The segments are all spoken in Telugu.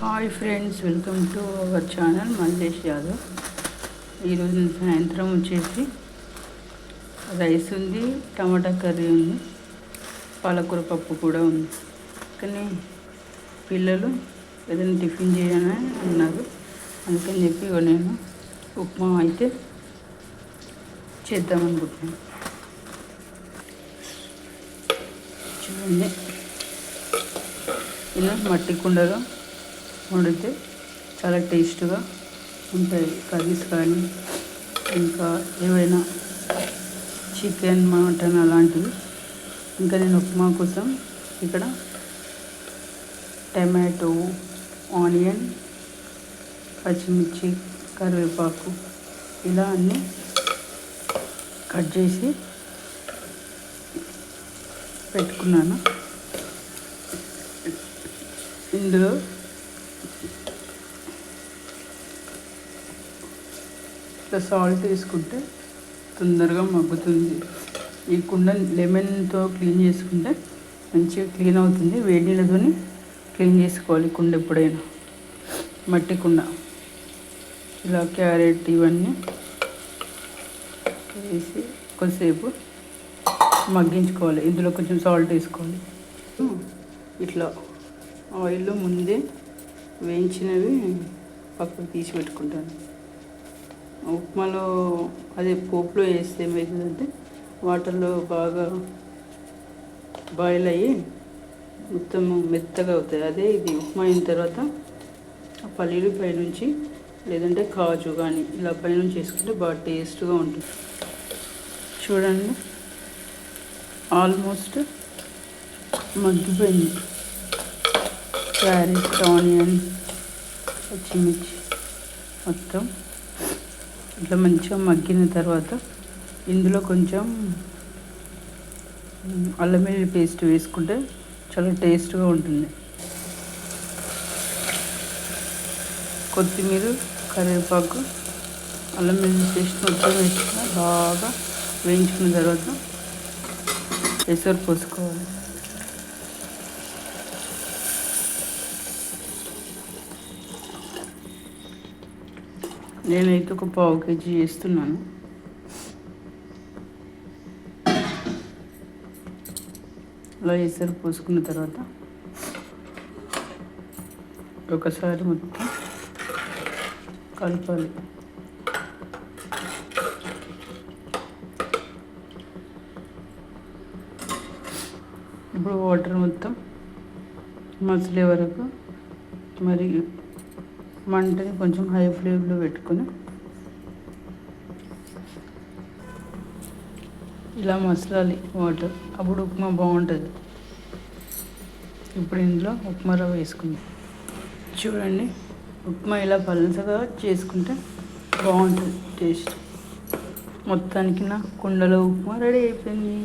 Hi friends, welcome to our channel Mallesh Yadav. ఈరోజు సాయంత్రం వచ్చేసి రైస్ ఉంది, టమాటా కర్రీ ఉంది, పాలకూర పప్పు కూడా ఉంది. కానీ పిల్లలు ఏదైనా టిఫిన్ చేయని అన్నారు, అందుకని చెప్పి నేను ఉప్మా అయితే చేద్దామనుకుంటున్నాను. చూడండి, ఇలా మట్టి కుండలో వండితే చాలా టేస్ట్గా ఉంటాయి కర్రీస్ కానీ ఇంకా ఏవైనా చికెన్ మటన్ అలాంటివి. ఇంకా నేను ఉప్మా కోసం ఇక్కడ టమాటో, ఆనియన్, పచ్చిమిర్చి, కరివేపాకు ఇలా అన్నీ కట్ చేసి పెట్టుకున్నాను. ఇందులో ఇట్లా సాల్ట్ వేసుకుంటే తొందరగా మగ్గుతుంది. ఈ కుండ లెమన్తో క్లీన్ చేసుకుంటే మంచిగా క్లీన్ అవుతుంది. వేడి నీళ్ళతో క్లీన్ చేసుకోవాలి కుండ ఎప్పుడైనా, మట్టి కుండ. ఇలా క్యారెట్ ఇవన్నీ వేసి కొద్దిసేపు మగ్గించుకోవాలి. ఇందులో కొంచెం సాల్ట్ వేసుకోవాలి. ఇట్లా ఆయిల్ ముందే వేయించినవి పక్కకు తీసి పెట్టుకుంటాను. ఉప్మాలో అదే పోపులో వేస్తే ఏమవుతుందంటే వాటర్లో బాగా బాయిల్ అయ్యి మొత్తం మెత్తగా అవుతాయి. అదే ఇది ఉప్మా అయిన తర్వాత పల్లీలు పైనుంచి లేదంటే కాజు కానీ ఇలా పైనుంచి వేసుకుంటే బాగా టేస్ట్గా ఉంటుంది. చూడండి, ఆల్మోస్ట్ మగ్గిపోయింది. క్యారెట్, ఆనియన్, పచ్చిమిర్చి మొత్తం ఇట్లా మంచిగా మగ్గిన తర్వాత ఇందులో కొంచెం అల్లం వెల్లుల్లి పేస్ట్ వేసుకుంటే చాలా టేస్ట్గా ఉంటుంది. కొత్తిమీర, కరివేపాకు, అల్లం వెల్లుల్లి పేస్ట్ మొత్తం వేసుకుని బాగా వేయించుకున్న తర్వాత ఎసరు పోసుకోవాలి. నేనైతే ఒక 1/2 kg చేస్తున్నాను. అలా ఎసరు పోసుకున్న తర్వాత ఒకసారి మొత్తం కలపాలి. ఇప్పుడు వాటర్ మొత్తం మసిలే వరకు మరి మంటని కొంచెం హై ఫ్లేమ్లో పెట్టుకొని ఇలా మసలాలి వాటర్. అప్పుడు ఉప్మా బాగుంటుంది. ఇప్పుడు ఇందులో ఉప్మా రవ్వ వేసుకుందాం. చూడండి, ఉప్మా ఇలా పలసగా చేసుకుంటే బాగుంటుంది టేస్ట్. మొత్తానికి నా కుండలో ఉప్మా రెడీ అయిపోయింది.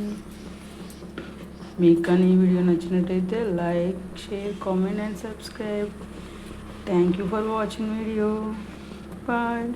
మీకు కానీ ఈ వీడియో నచ్చినట్టయితే like, share, comment and subscribe. Thank you for watching video. Bye.